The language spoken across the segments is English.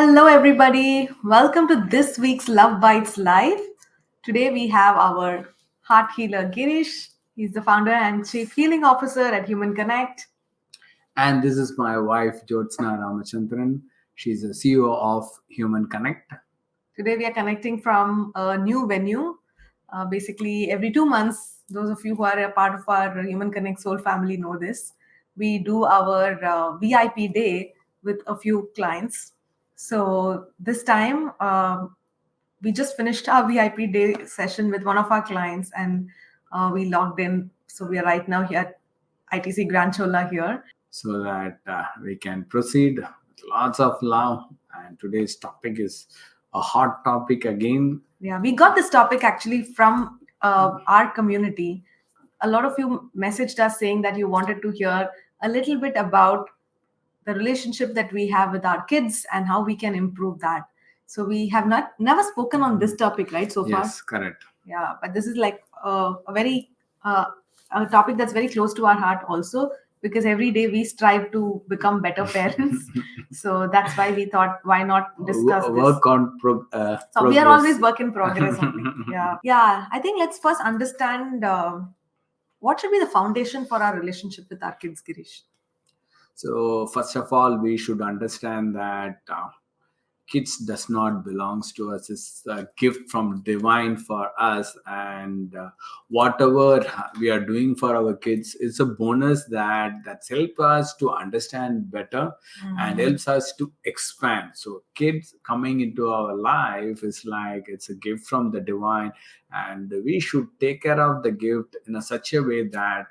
Hello, everybody. Welcome to this week's Love Bites Live. Today we have our heart healer Girish. He's the founder and chief healing officer at Human Connect. And this is my wife, Ramachandran. She's the CEO of Human Connect. Today we are connecting from a new venue. Basically, every 2 months, those of you who are a part of our Human Connect Soul family know this. We do our VIP day with a few clients. So this time, we just finished our VIP day session with one of our clients and we logged in. So we are right now here at ITC Grand Chola here. So that we can proceed with lots of love. And today's topic is a hot topic again. Yeah, we got this topic actually from our community. A lot of you messaged us saying that you wanted to hear a little bit about the relationship that we have with our kids and how we can improve that. So we have never spoken on this topic, right, so far? Yes, correct. Yeah, but this is like a very a topic that's very close to our heart also, because every day we strive to become better parents. So that's why we thought, why not discuss this? Work on So we are always work in progress only. Yeah. I think let's first understand what should be the foundation for our relationship with our kids, Girish. So first of all, we should understand that kids does not belongs to us. It's a gift from divine for us, and whatever we are doing for our kids is a bonus that's help us to understand better and helps us to expand. So kids coming into our life is like it's a gift from the divine, and we should take care of the gift in such a way that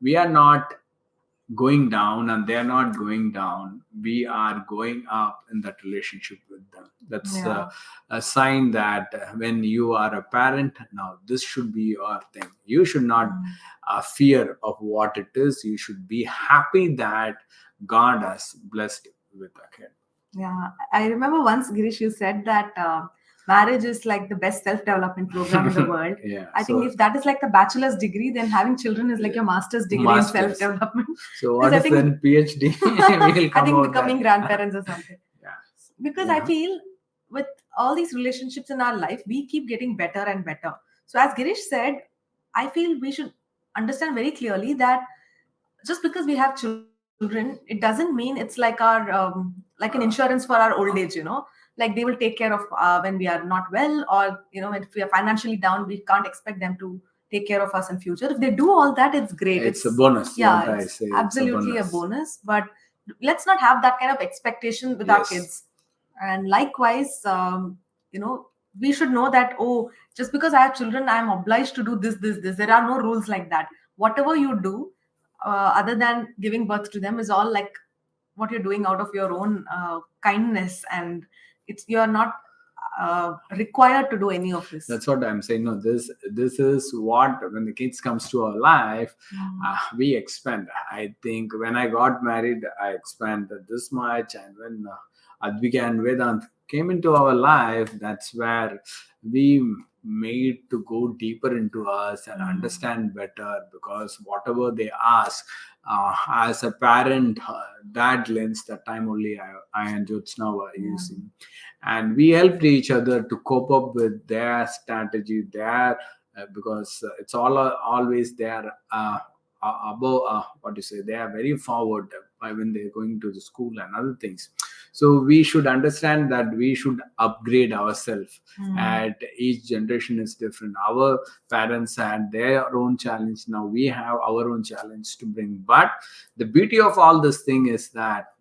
we are not going down and they're not going down. We are going up in that relationship with them. That's a sign that when you are a parent, now this should be your thing. You should not fear of what it is. You should be happy that God has blessed with a kid. Yeah, I remember once, Girish, you said that marriage is like the best self-development program in the world. Yeah, I think if that is like the bachelor's degree, then having children is like your master's degree in self-development. So what is then PhD? I think becoming grandparents or something. Yeah. Because I feel with all these relationships in our life, we keep getting better and better. So as Girish said, I feel we should understand very clearly that just because we have children, it doesn't mean it's like our like an insurance for our old age. Like they will take care of when we are not well, or if we are financially down, we can't expect them to take care of us in future. If they do all that, it's great. It's a bonus. Yeah, it's absolutely a bonus. But let's not have that kind of expectation with our kids. And likewise, we should know that, oh, just because I have children, I am obliged to do this. There are no rules like that. Whatever you do, other than giving birth to them, is all like what you're doing out of your own kindness, and you're not required to do any of this. That's what I'm saying. No, this is what, when the kids comes to our life, we expand. I think when I got married, I expanded this much, and when Advika and Vedant came into our life, that's where we made to go deeper into us and understand better, because whatever they ask, as a parent, that lens, that time only I and Jyotsna were using, and we helped each other to cope up with their strategy, because it's always there above, what you say, they are very forward when they're going to the school and other things. So we should understand that we should upgrade ourselves. At each generation is different. Our parents had their own challenge. Now we have our own challenge to bring. But the beauty of all this thing is that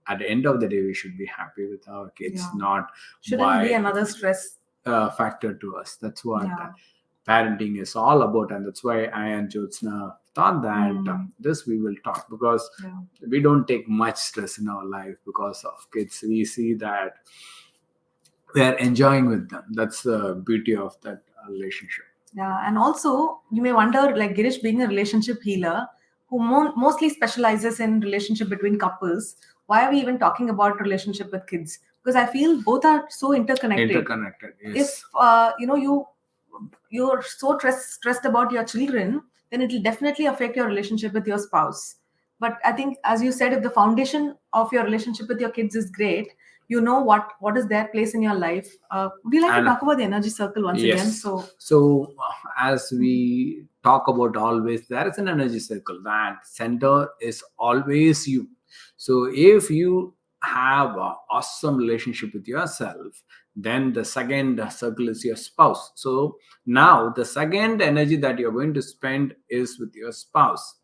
at the end of the day, we should be happy with our kids, not shouldn't be another stress factor to us. That's what parenting is all about, and that's why I and Jyotsna thought that this we will talk, because we don't take much stress in our life because of kids. We see that we are enjoying with them. That's the beauty of that relationship. Yeah, and also you may wonder, like Girish being a relationship healer who mostly specializes in relationship between couples, why are we even talking about relationship with kids? Because I feel both are so interconnected. Yes. If you're so stressed about your children, then it will definitely affect your relationship with your spouse. But I think, as you said, if the foundation of your relationship with your kids is great, you know what is their place in your life. Would you like to And talk about the energy circle once again? yes. So, as we talk about always, there is an energy circle. That center is always you. So, if you have an awesome relationship with yourself, then the second circle is your spouse. So, now the second energy that you're going to spend is with your spouse.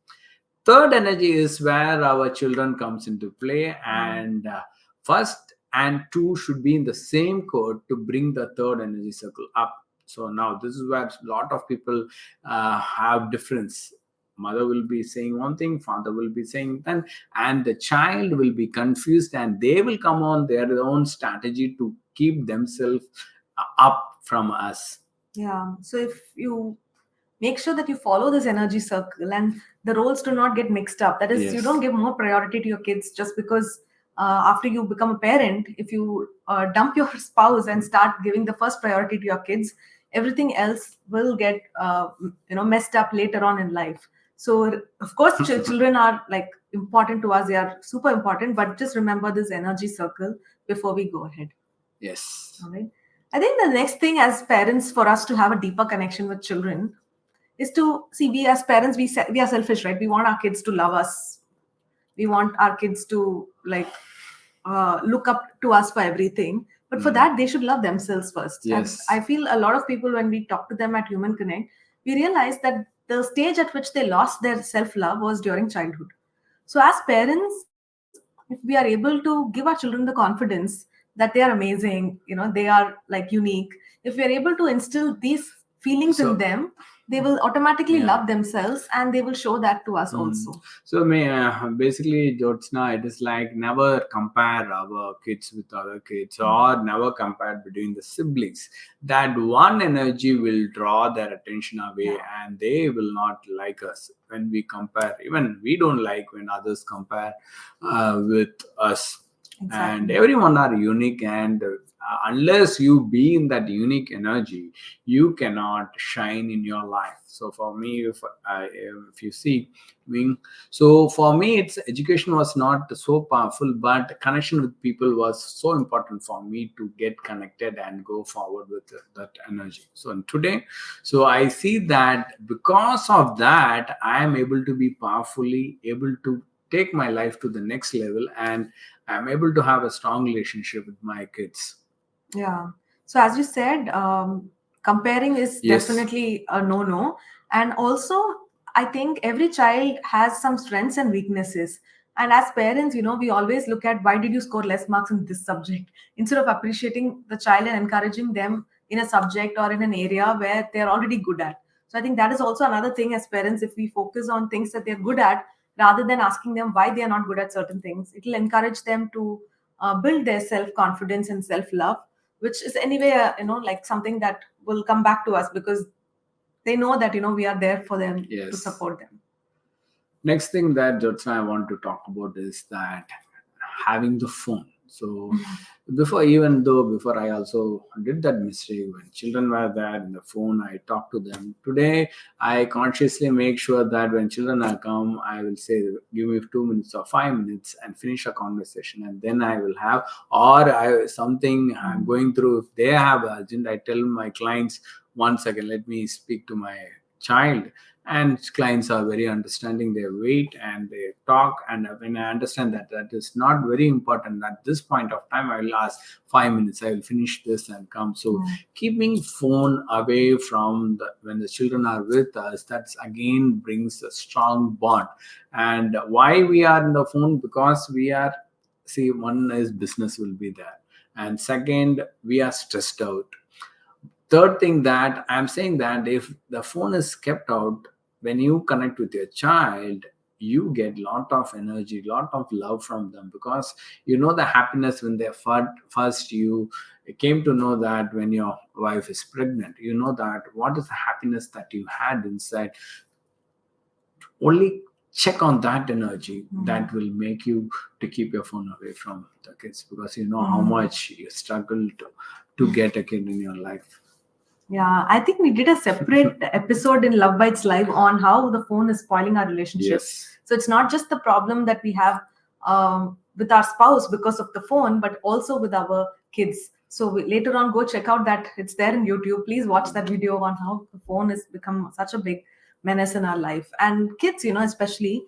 Third energy is where our children comes into play, and first and two should be in the same code to bring the third energy circle up. So now this is where a lot of people have difference. Mother will be saying one thing, father will be saying then, and the child will be confused, and they will come on their own strategy to keep themselves up from us. Yeah. So if you make sure that you follow this energy circle and the roles do not get mixed up, that is, you don't Yes. give more priority to your kids just because after you become a parent, if you dump your spouse and start giving the first priority to your kids, everything else will get messed up later on in life. So of course children are like important to us, they are super important, but just remember this energy circle before we go ahead. Yes. All right. I think the next thing as parents, for us to have a deeper connection with children, is to see, we as parents, we are selfish, right? We want our kids to love us. We want our kids to like look up to us for everything. But for that, they should love themselves first. And Yes. I feel a lot of people, when we talk to them at Human Connect, we realize that the stage at which they lost their self love was during childhood. So as parents, if we are able to give our children the confidence that they are amazing, they are like unique, if we are able to instill these feelings in So them, they will automatically yeah. love themselves and they will show that to us Mm. also. So, basically, Jyotsna, it is like never compare our kids with other kids, or never compare between the siblings. That one energy will draw their attention away, Yeah, and they will not like us when we compare. Even we don't like when others compare with us. And exactly. everyone are unique, and unless you be in that unique energy, you cannot shine in your life. So for me, if you see me, so for me, it's education was not so powerful, but connection with people was so important for me to get connected and go forward with that energy. So today, so I see that because of that, I am able to be powerfully able to take my life to the next level, and I'm able to have a strong relationship with my kids. Yeah. So as you said, comparing is Yes. definitely a no-no. And also, I think every child has some strengths and weaknesses. And as parents, we always look at why did you score less marks in this subject instead of appreciating the child and encouraging them in a subject or in an area where they're already good at. So I think that is also another thing as parents, if we focus on things that they're good at rather than asking them why they are not good at certain things, it will encourage them to build their self-confidence and self-love, which is anyway like something that will come back to us because they know that we are there for them to Yes. support them. Next thing that Jyotsna I want to talk about is that having the phone. So before I also did that mistake when children were there in the phone, I talked to them. Today, I consciously make sure that when children are come, I will say, give me 2 minutes or 5 minutes and finish a conversation, and then I will have, or I something I'm going through. If they have urgent, I tell my clients, 1 second, let me speak to my child. And clients are very understanding, they wait and they talk, and when I understand that that is not very important at this point of time, I will ask, 5 minutes, I will finish this and come. So keeping phone away from when the children are with us, that's again brings a strong bond. And why we are in the phone? Because we are, see, one is business will be there, and second, we are stressed out. Third thing that I'm saying, that if the phone is kept out, when you connect with your child, you get lot of energy, lot of love from them, because you know the happiness when they first you came to know that when your wife is pregnant, you know that what is the happiness that you had inside. Only check on that energy that will make you to keep your phone away from the kids, because you know how much you struggle to get a kid in your life. Yeah, I think we did a separate episode in Love Bites Live on how the phone is spoiling our relationships. Yes. So it's not just the problem that we have with our spouse because of the phone, but also with our kids. So later on, go check out that, it's there in YouTube. Please watch that video on how the phone has become such a big menace in our life. And kids, especially,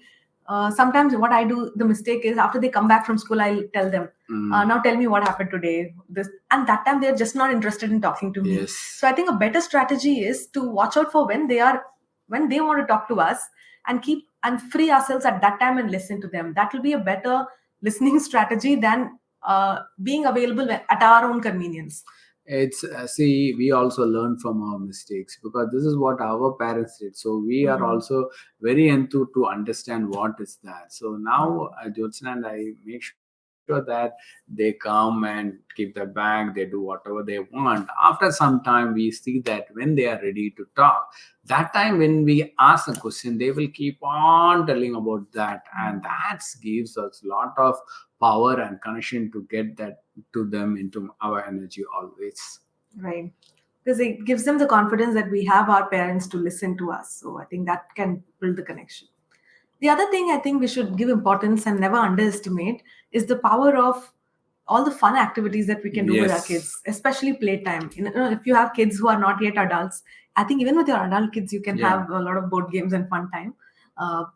sometimes what I do, the mistake is, after they come back from school, I'll tell them, now tell me what happened today. This, and that time they're just not interested in talking to me. Yes. So I think a better strategy is to watch out for when they want to talk to us, and keep and free ourselves at that time and listen to them. That will be a better listening strategy than being available at our own convenience. It's see, we also learn from our mistakes, because this is what our parents did, so we are also very enthused to understand what is that. So now Jyotsna and I make sure that they come and keep their bag, they do whatever they want. After some time we see that when they are ready to talk, that time when we ask a question, they will keep on telling about that, and that gives us a lot of power and connection to get that to them into our energy always. Right. Because it gives them the confidence that we have our parents to listen to us. So I think that can build the connection. The other thing I think we should give importance and never underestimate is the power of all the fun activities that we can do with our Yes. kids, especially playtime. If you have kids who are not yet adults, I think even with your adult kids, you can have a lot of board games and fun time.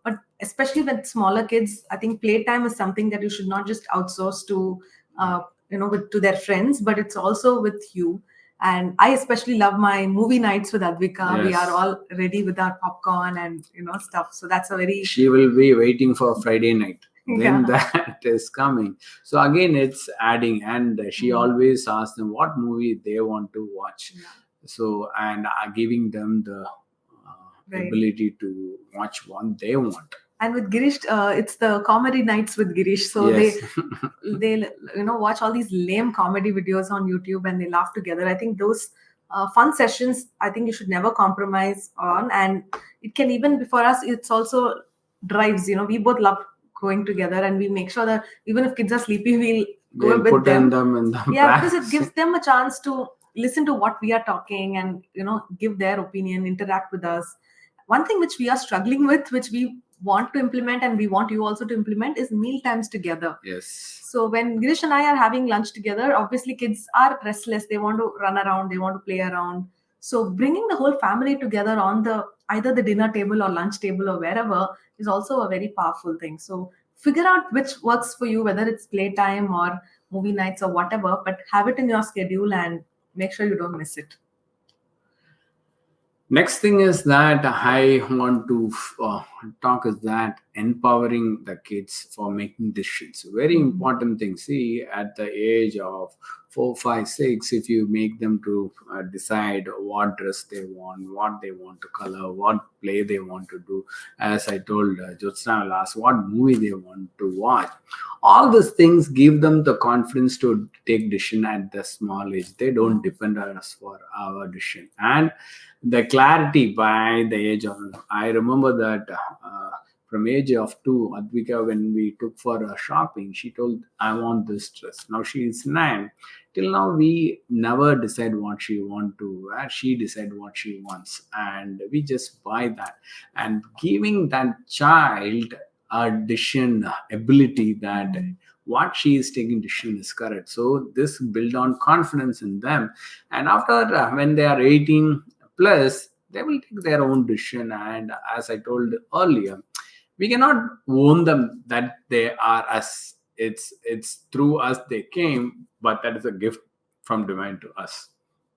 But especially with smaller kids, I think playtime is something that you should not just outsource to, to their friends, but it's also with you. And I especially love my movie nights with Advika. We Yes. are all ready with our popcorn and stuff. So that's a very She will be waiting for Friday night when Yeah. that is coming. So again, it's adding, and she always asks them what movie they want to watch. So, and giving them the Right. ability to watch what they want. And with Girish, it's the comedy nights with Girish. So Yes. they watch all these lame comedy videos on YouTube and they laugh together. I think those fun sessions, I think you should never compromise on. And it can even be for us, it's also drives. We both love going together, and we make sure that even if kids are sleepy, we'll go They'll with put them. them in the Yeah, back. because it gives them a chance to listen to what we are talking and give their opinion, interact with us. One thing which we are struggling with, which we want to implement and we want you also to implement, is meal times together. Yes. So when Girish and I are having lunch together, obviously kids are restless, they want to run around, they want to play around. So bringing the whole family together on the either the dinner table or lunch table or wherever is also a very powerful thing. So figure out which works for you, whether it's playtime or movie nights or whatever, but have it in your schedule and make sure you don't miss it. Next thing is that I want to talk is that empowering the kids for making decisions. Very important thing. See, at the age of 4, 5, 6, if you make them to decide what dress they want, what they want to color, what play they want to do. As I told Jyotsna last, what movie they want to watch. All these things give them the confidence to take decision at the small age. They don't depend on us for our decision. And the clarity by the age of, I remember that from age of 2, Advika, when we took for shopping, she told, I want this dress. Now she is 9. Till now we never decide what she want to wear. She decide what she wants, and we just buy that. And giving that child a decision ability that what she is taking decision is correct. So this build on confidence in them. And after when they are 18 plus, they will take their own decision. And as I told earlier, we cannot own them that they are us. It's through us they came, but that is a gift from divine to us.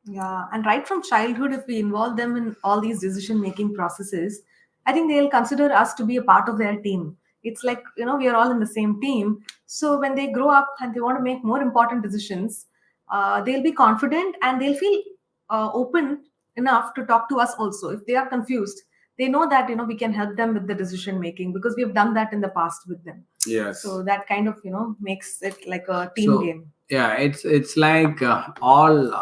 Yeah, and right from childhood, if we involve them in all these decision making processes, I think they'll consider us to be a part of their team. It's like, we are all in the same team. So when they grow up and they want to make more important decisions, they'll be confident and they'll feel open enough to talk to us also. If they are confused, they know that, we can help them with the decision making because we have done that in the past with them. Yes. So that kind of, makes it like a team game. Yeah, it's like all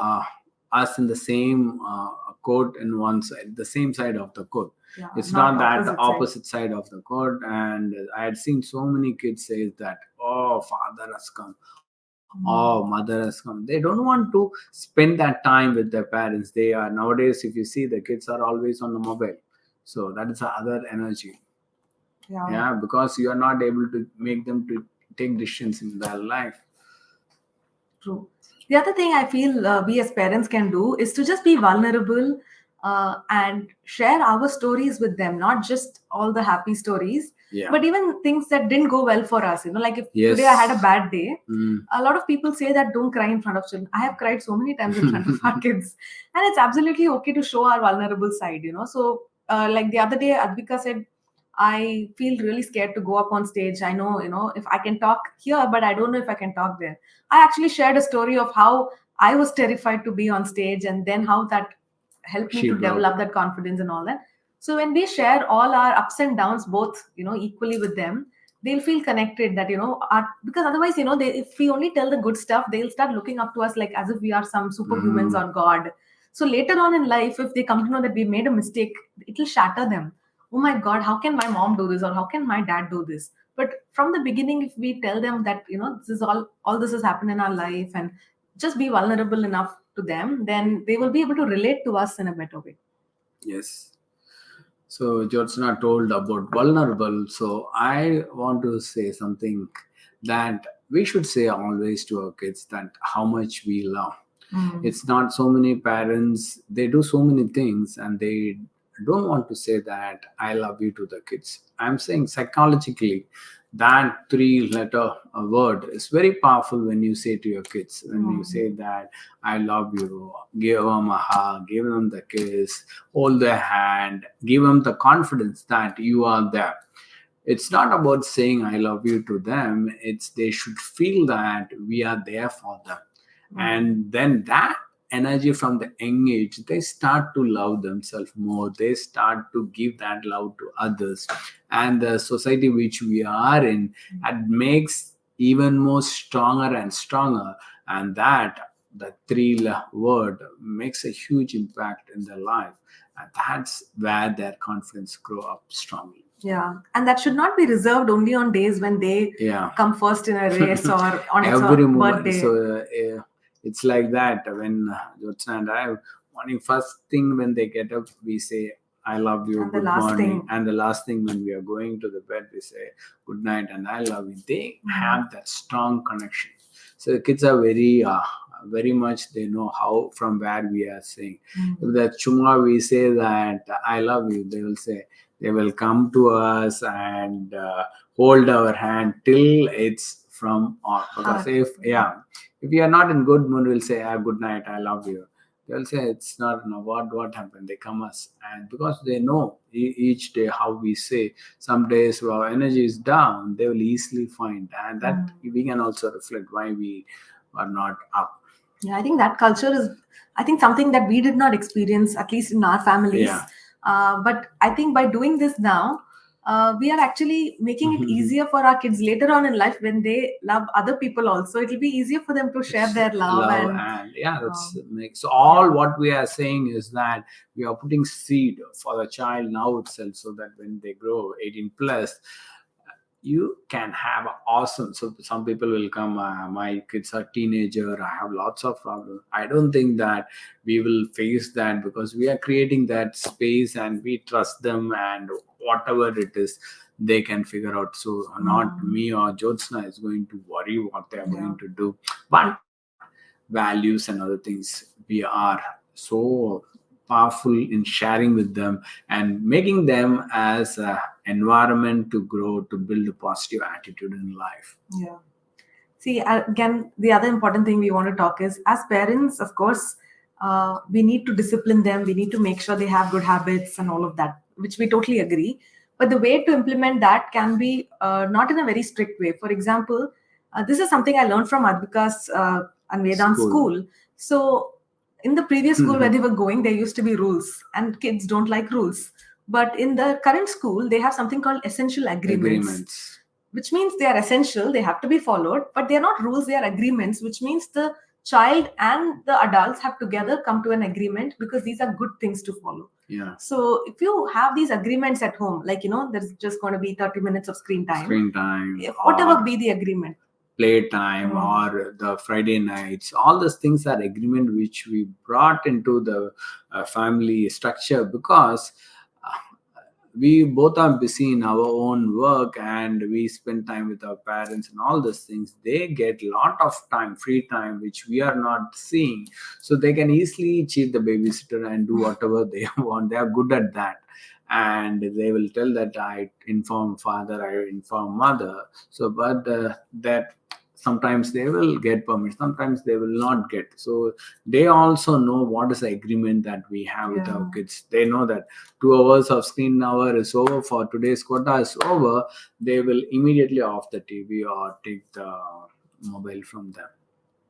us in the same court in one side, the same side of the court. Yeah, It's not that opposite opposite side of the court. And I had seen so many kids say that, oh, father has come, oh, mother has come. They don't want to spend that time with their parents. They are nowadays, if you see, the kids are always on the mobile. So that is the other energy. Yeah. Yeah, because you are not able to make them to take decisions in their life. True. The other thing I feel we as parents can do is to just be vulnerable and share our stories with them, not just all the happy stories, Yeah. but even things that didn't go well for us. Like if Yes. today I had a bad day, Mm. a lot of people say that don't cry in front of children. I have cried so many times in front of our kids, and it's absolutely okay to show our vulnerable side. So, like the other day, Advika said, I feel really scared to go up on stage. I know, if I can talk here, but I don't know if I can talk there. I actually shared a story of how I was terrified to be on stage and then how that helped me She to brought. develop that confidence and all that. So when we share all our ups and downs, both, equally with them, they'll feel connected that, because otherwise, if we only tell the good stuff, they'll start looking up to us like as if we are some superhumans or God. So later on in life, if they come to know that we made a mistake, it'll shatter them. Oh my God, how can my mom do this? Or how can my dad do this? But from the beginning, if we tell them that this is all this has happened in our life, and just be vulnerable enough to them, then they will be able to relate to us in a better way. Yes. So Jyotsna told about vulnerable. So I want to say something that we should say always to our kids, that how much we love. It's not so many parents, they do so many things and they don't want to say that I love you to the kids. I'm saying psychologically that three letter word is very powerful when you say to your kids, when you say that I love you, give them a hug, give them the kiss, hold their hand, give them the confidence that you are there. It's not about saying I love you to them, it's they should feel that we are there for them. And then that energy from the young age, they start to love themselves more, they start to give that love to others, and the society which we are in, it makes even more stronger and stronger. And that the word makes a huge impact in their life, and that's where their confidence grow up strongly. Yeah, and that should not be reserved only on days when they come first in a race or on every a moment. birthday. So it's like that when Jyotsna and I, morning first thing when they get up, we say I love you, And the good last morning, thing. and the last thing when we are going to the bed, we say good night and I love you. They have that strong connection. So the kids are very much, they know how from where we are saying. If the chuma we say that I love you, they will say, they will come to us and hold our hand till it's from on. Because if we are not in good mood, we'll say good night, I love you. They'll say it's not, no, what happened, they come us. And because they know each day how we say, some days our energy is down, they will easily find, and that we can also reflect why we are not up. Yeah, I think that culture is, I think, something that we did not experience, at least in our families. Yeah. But I think by doing this now, we are actually making it easier for our kids later on in life when they love other people also. It will be easier for them to share their love. And yeah, that's makes all what we are saying is that we are putting seed for the child now itself, so that when they grow 18 plus, you can have awesome. So some people will come, my kids are teenager, I have lots of problems. I don't think that we will face that, because we are creating that space and we trust them, and whatever it is they can figure out. So not me or Jyotsna is going to worry what they are going to do, but values and other things, we are so powerful in sharing with them and making them as an environment to grow, to build a positive attitude in life. Yeah. See, again, the other important thing we want to talk is, as parents, of course, we need to discipline them. We need to make sure they have good habits and all of that, which we totally agree. But the way to implement that can be not in a very strict way. For example, this is something I learned from Advika's and Vedant school. So, in the previous school where they were going, there used to be rules, and kids don't like rules. But in the current school, they have something called essential agreements, which means they are essential, they have to be followed, but they are not rules, they are agreements, which means the child and the adults have together come to an agreement because these are good things to follow. Yeah. So if you have these agreements at home, like, there's just going to be 30 minutes of screen time, whatever be the agreement, playtime or the Friday nights, all those things are agreement which we brought into the family structure, because we both are busy in our own work, and we spend time with our parents and all those things. They get a lot of time, free time, which we are not seeing. So they can easily cheat the babysitter and do whatever they want. They are good at that, and they will tell that I inform father, I inform mother. So but that sometimes they will get permission, sometimes they will not get. So they also know what is the agreement that we have with our Yeah. kids. They know that 2 hours of screen hour is over, for today's quota is over. They will immediately off the TV or take the mobile from them.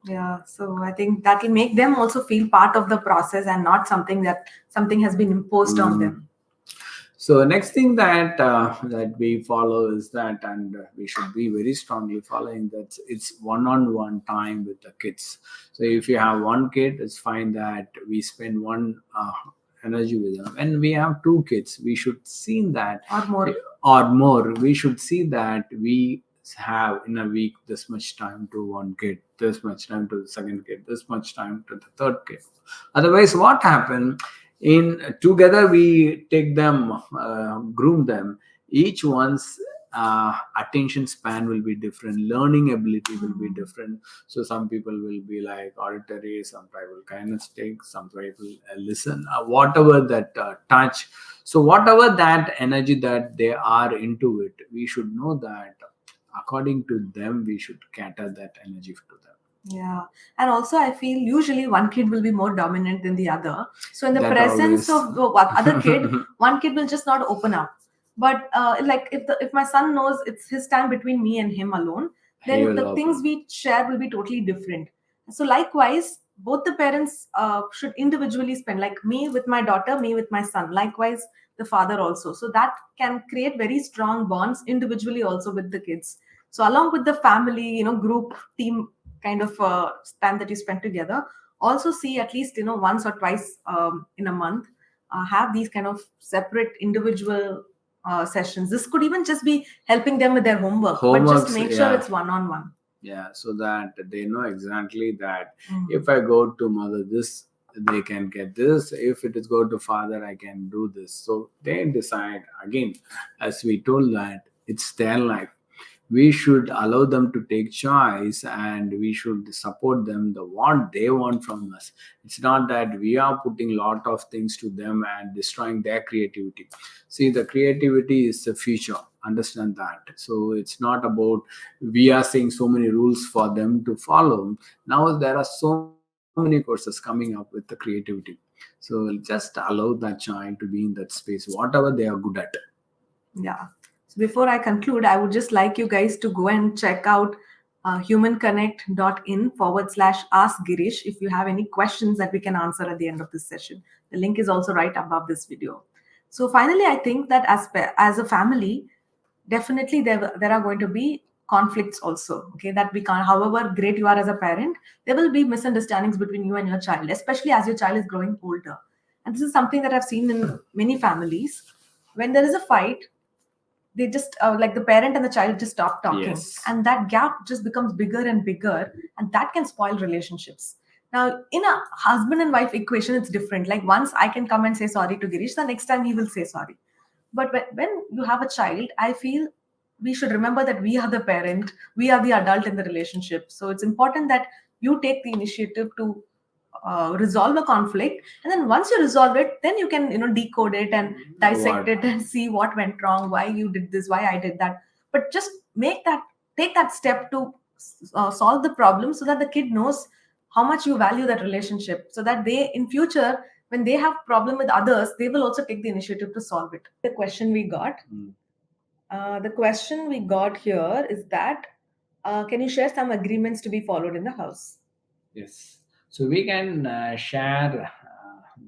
Yeah, so I think that will make them also feel part of the process and not something that something has been imposed on them. So next thing that that we follow is that, and we should be very strongly following that, it's one-on-one time with the kids. So if you have one kid, it's fine that we spend one energy with them. And we have two kids, we should see that, Or more. we should see that we have in a week this much time to one kid, this much time to the second kid, this much time to the third kid. Otherwise, what happen, in together we take them, groom them, each one's attention span will be different, learning ability will be different. So some people will be like auditory, some people kinesthetic, some people listen, whatever that touch. So whatever that energy that they are into it, we should know that according to them we should cater that energy to them. Yeah, and also I feel usually one kid will be more dominant than the other. So in the That presence always. of the other kid, one kid will just not open up. But like if my son knows it's his time between me and him alone, He then will the things open. we share will be totally different. So likewise, both the parents should individually spend, like me with my daughter, me with my son. Likewise, the father also. So that can create very strong bonds individually also with the kids. So along with the family, group team kind of time that you spend together, also see at least once or twice in a month, have these kind of separate individual sessions. This could even just be helping them with their homework, but just Homeworks, make sure yeah. it's one on one. Yeah, so that they know exactly that Mm. if I go to mother this, they can get this, if it is go to father I can do this. So they decide again, as we told, that it's their life. We should allow them to take choice, and we should support them the what they want from us. It's not that we are putting lot of things to them and destroying their creativity. See, the creativity is the future, understand that. So it's not about we are saying so many rules for them to follow. Now there are so many courses coming up with the creativity. So just allow that child to be in that space, whatever they are good at. Yeah. So before I conclude, I would just like you guys to go and check out humanconnect.in/ask Girish if you have any questions that we can answer at the end of this session. The link is also right above this video. So finally, I think that as a family, definitely there are going to be conflicts also. Okay, that we can't. However great you are as a parent, there will be misunderstandings between you and your child, especially as your child is growing older. And this is something that I've seen in many families. When there is a fight, they just like the parent and the child just stop talking, Yes. and that gap just becomes bigger and bigger, and that can spoil relationships. Now in a husband and wife equation, it's different. Like once I can come and say sorry to Girish, the next time he will say sorry. But when you have a child, I feel we should remember that we are the parent, we are the adult in the relationship. So it's important that you take the initiative to resolve a conflict, and then once you resolve it, then you can decode it and dissect What? it and see what went wrong, why you did this, why I did that. But just take that step to solve the problem, so that the kid knows how much you value that relationship, so that they in future, when they have problem with others, they will also take the initiative to solve it. The question we got here is that, can you share some agreements to be followed in the house? Yes. So we can share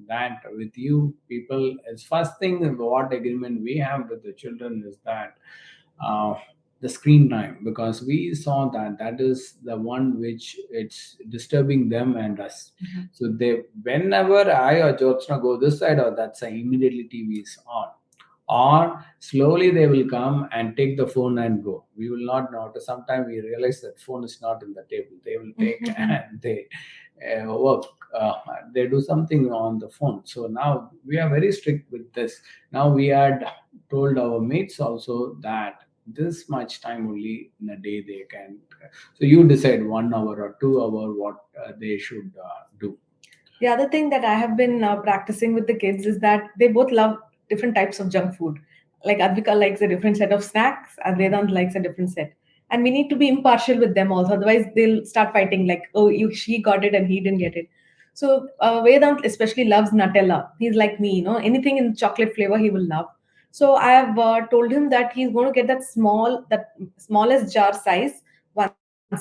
that with you people. As first thing, what agreement we have with the children is that uh, the screen time, because we saw that that is the one which it's disturbing them and us. So they, whenever I or Jyotsna go this side or that side, immediately TV is on. Or slowly they will come and take the phone and go. We will not notice. Sometimes we realize that phone is not in the table. They will take and they work. They do something on the phone. So now we are very strict with this. Now we had told our mates also that this much time only in a day they can. So you decide 1 hour or 2 hour what they should do. The other thing that I have been practicing with the kids is that they both love different types of junk food. Like Advika likes a different set of snacks, and Vedant likes a different set. And we need to be impartial with them also, otherwise they'll start fighting. Like, oh, she got it and he didn't get it. So Vedant especially loves Nutella. He's like me, anything in chocolate flavor he will love. So I have told him that he's going to get that smallest jar size once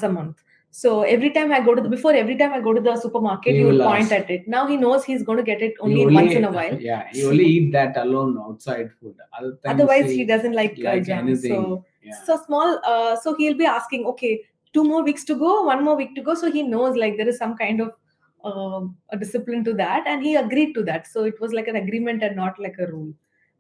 a month. So every time I go to the supermarket, he will He will point at ask. it. Now he knows he's going to get it only He once in a only while. yeah, he only So eat that alone outside food. Other things otherwise, he he doesn't like junk. anything. So Yeah. so small. So he'll be asking, okay, 2 more weeks to go, 1 more week to go. So he knows like there is some kind of a discipline to that, and he agreed to that. So it was like an agreement and not like a rule.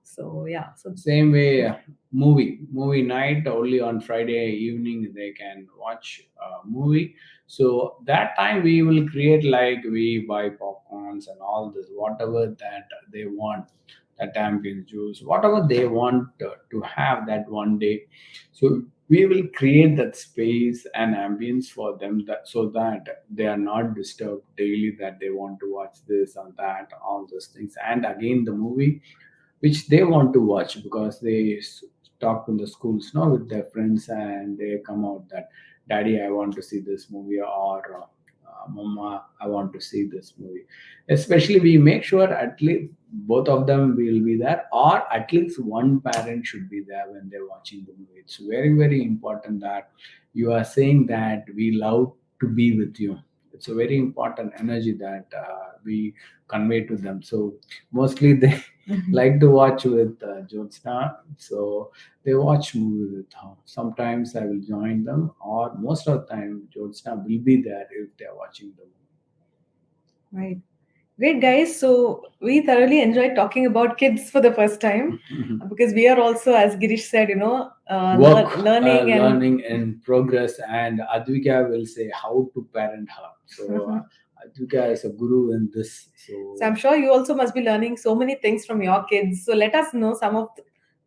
So yeah. So Same way, movie night only on Friday evening they can watch a movie. So that time we will create like we buy popcorns and all this whatever that they want, that ambience juice, whatever they want to have that one day. So we will create that space and ambience for them that so that they are not disturbed daily that they want to watch this and that all those things. And again the movie which they want to watch because they talk in the schools now with their friends and they come out that daddy I want to see this movie or mama I want to see this movie. Especially we make sure at least both of them will be there or at least one parent should be there when they're watching the movie. It's very very important that you are saying that we love to be with you. It's a very important energy that we convey to them. So mostly they like to watch with Jyotsna. So they watch movie with her. Sometimes I will join them, or most of the time Jyotsna will be there if they are watching the right. Great, guys. So we thoroughly enjoyed talking about kids for the first time movie. because we are also, as Girish said, Work, learning and learning in progress, and Advika will say how to parent her. So Advika is a guru in this. so I'm So sure you also must be learning so many things from your kids. So let us know some of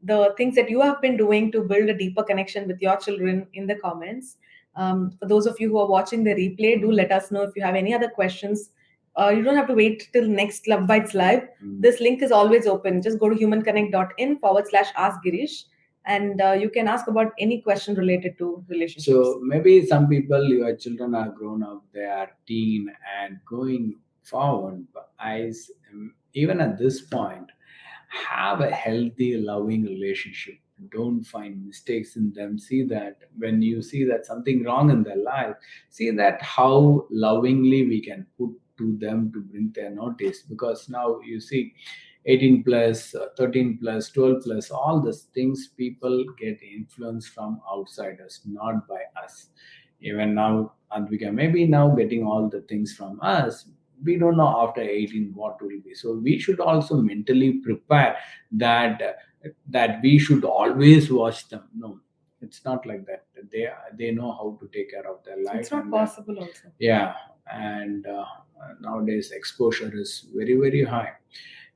the things that you have been doing to build a deeper connection with your children in the comments. For those of you who are watching the replay, do let us know if you have any other questions. You don't have to wait till next Love Bites Live. This link is always open. Just go to humanconnect.in/ask Girish, and you can ask about any question related to relationships. so maybe some people, your children are grown up, they are teen and going forward. But even at this point, have a healthy, loving relationship. Don't find mistakes in them. See that when you see that something wrong in their life, see that how lovingly we can put to them to bring their notice. Because now you see 18 plus 13 plus 12 plus all these things people get influence from outsiders not by us. Even now and we can maybe now getting all the things from us, we don't know after 18 what will be. So we should also mentally prepare that that we should always watch them. No, it's not like that. They know how to take care of their life It's not and possible, also. yeah. And nowadays exposure is very very high.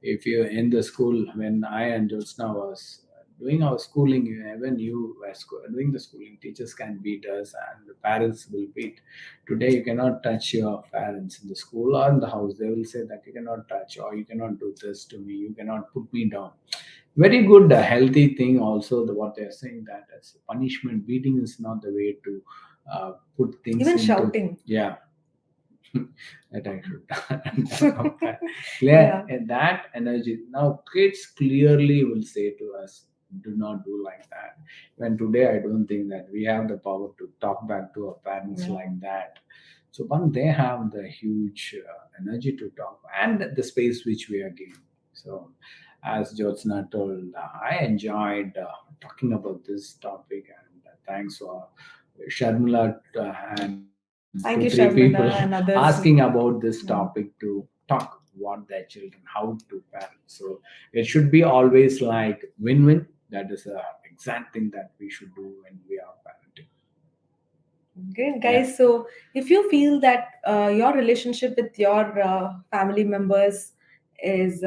If you in the school, when I and Jyotsna was doing our schooling, when you were doing the schooling, teachers can beat us and the parents will beat. Today you cannot touch your parents in the school or in the house. They will say that you cannot touch or you cannot do this to me, you cannot put me down. Very good healthy thing also what they're saying that as punishment, beating is not the way to put things Even into. shouting. Yeah. That I should okay. Clear Yeah. that energy. Now kids clearly will say to us, do not do like that. When today I don't think that we have the power to talk back to our parents Yeah. like that. So one they have the huge energy to talk and the space which we are giving. So as Jyotsna told, I enjoyed talking about this topic and thanks for Sharmila and two, three Thank you, people Sharmila and asking others. about this Yeah. topic to talk about their children, how to parent. So it should be always like win-win. That is the exact thing that we should do when we are parenting. Great, Yeah. guys. So, if you feel that your relationship with your family members is,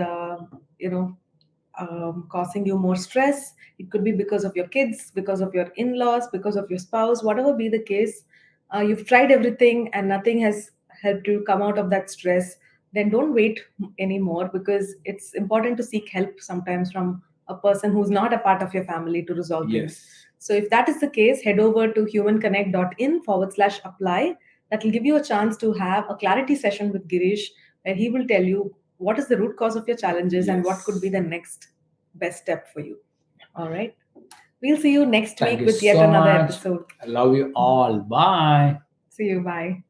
you know, causing you more stress. It could be because of your kids, because of your in-laws, because of your spouse, whatever be the case. You've tried everything and nothing has helped you come out of that stress. Then don't wait anymore, because it's important to seek help sometimes from a person who's not a part of your family to resolve things. Yes. So if that is the case, head over to humanconnect.in/apply. That will give you a chance to have a clarity session with Girish, where he will tell you what is the root cause of your challenges and what could be Yes. the next best step for you. All right. We'll see you next Thank week you with yet so another much. episode. I love you all. Bye. See you. Bye.